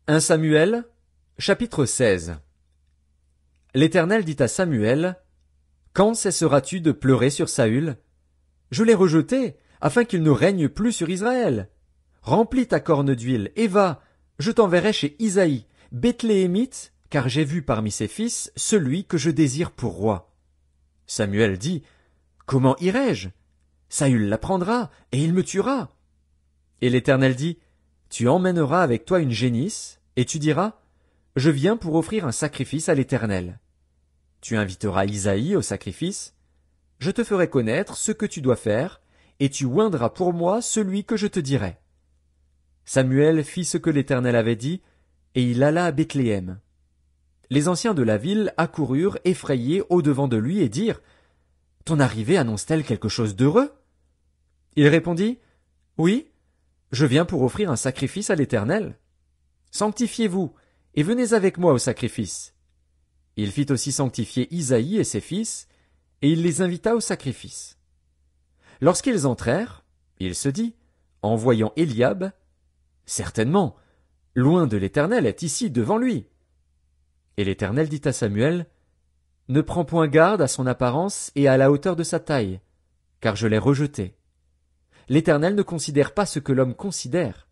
1 Samuel, chapitre 16. L'Éternel dit à Samuel, « Quand cesseras-tu de pleurer sur Saül? Je l'ai rejeté, afin qu'il ne règne plus sur Israël. Remplis ta corne d'huile, et va, je t'enverrai chez Isaïe, Bethléemite, car j'ai vu parmi ses fils celui que je désire pour roi. » Samuel dit, « Comment irai-je? Saül l'apprendra, et il me tuera. » Et l'Éternel dit, « Tu emmèneras avec toi une génisse, et tu diras, « Je viens pour offrir un sacrifice à l'Éternel. » Tu inviteras Isaïe au sacrifice, je te ferai connaître ce que tu dois faire, et tu oindras pour moi celui que je te dirai. Samuel fit ce que l'Éternel avait dit, et il alla à Bethléem. Les anciens de la ville accoururent effrayés au-devant de lui et dirent, « Ton arrivée annonce-t-elle quelque chose d'heureux? » Il répondit, « Oui, je viens pour offrir un sacrifice à l'Éternel. Sanctifiez-vous, et venez avec moi au sacrifice. » Il fit aussi sanctifier Isaïe et ses fils, et il les invita au sacrifice. Lorsqu'ils entrèrent, il se dit, en voyant Éliab, « Certainement, loin de l'Éternel est ici devant lui. » Et l'Éternel dit à Samuel, « Ne prends point garde à son apparence et à la hauteur de sa taille, car je l'ai rejeté. L'Éternel ne considère pas ce que l'homme considère.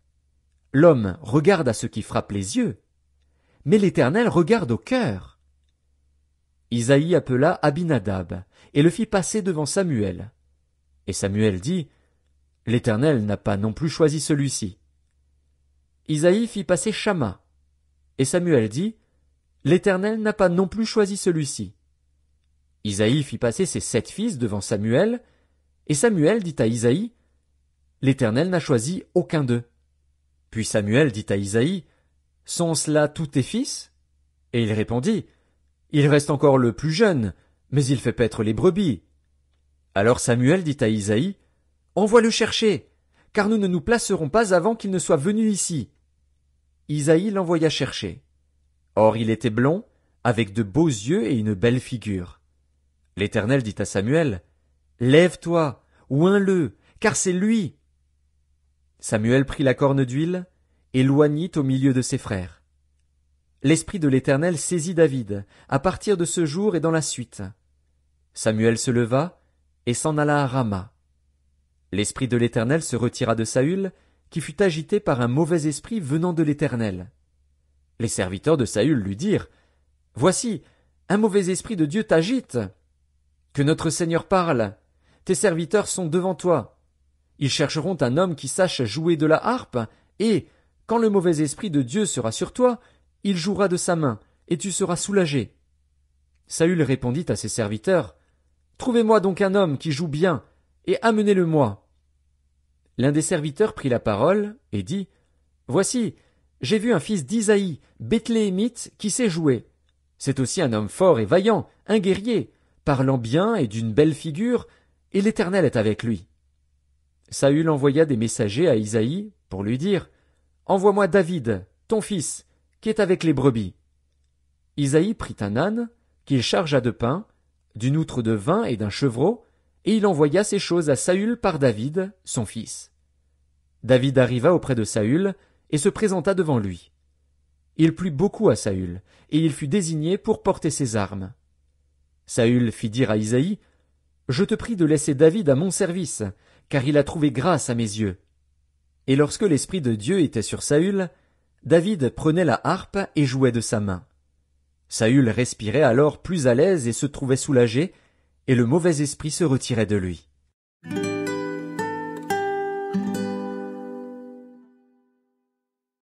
L'homme regarde à ce qui frappe les yeux, mais l'Éternel regarde au cœur. » Isaïe appela Abinadab, et le fit passer devant Samuel. Et Samuel dit, « L'Éternel n'a pas non plus choisi celui-ci. » Isaïe fit passer Shamma, et Samuel dit, « L'Éternel n'a pas non plus choisi celui-ci. » Isaïe fit passer ses 7 fils devant Samuel, et Samuel dit à Isaïe, « L'Éternel n'a choisi aucun d'eux. » Puis Samuel dit à Isaïe, « Sont-ce là tous tes fils? » Et il répondit, « Il reste encore le plus jeune, mais il fait paître les brebis. » Alors Samuel dit à Isaïe, « Envoie-le chercher, car nous ne nous placerons pas avant qu'il ne soit venu ici. » Isaïe l'envoya chercher. Or il était blond, avec de beaux yeux et une belle figure. L'Éternel dit à Samuel, « Lève-toi, oins-le, car c'est lui. » Samuel prit la corne d'huile et l'oignit au milieu de ses frères. L'Esprit de l'Éternel saisit David, à partir de ce jour et dans la suite. Samuel se leva et s'en alla à Rama. L'Esprit de l'Éternel se retira de Saül, qui fut agité par un mauvais esprit venant de l'Éternel. Les serviteurs de Saül lui dirent, « Voici, un mauvais esprit de Dieu t'agite. Que notre Seigneur parle, tes serviteurs sont devant toi. Ils chercheront un homme qui sache jouer de la harpe, et, quand le mauvais esprit de Dieu sera sur toi, il jouera de sa main, et tu seras soulagé. » Saül répondit à ses serviteurs, « Trouvez-moi donc un homme qui joue bien, et amenez-le-moi. » L'un des serviteurs prit la parole, et dit, « Voici, j'ai vu un fils d'Isaïe, Bethléemite, qui sait jouer. C'est aussi un homme fort et vaillant, un guerrier, parlant bien et d'une belle figure, et l'Éternel est avec lui. » Saül envoya des messagers à Isaïe pour lui dire, « Envoie-moi David, ton fils, qui est avec les brebis. » Isaïe prit un âne, qu'il chargea de pain, d'une outre de vin et d'un chevreau, et il envoya ces choses à Saül par David, son fils. David arriva auprès de Saül et se présenta devant lui. Il plut beaucoup à Saül, et il fut désigné pour porter ses armes. Saül fit dire à Isaïe, « Je te prie de laisser David à mon service, car il a trouvé grâce à mes yeux. » Et lorsque l'Esprit de Dieu était sur Saül, David prenait la harpe et jouait de sa main. Saül respirait alors plus à l'aise et se trouvait soulagé, et le mauvais esprit se retirait de lui.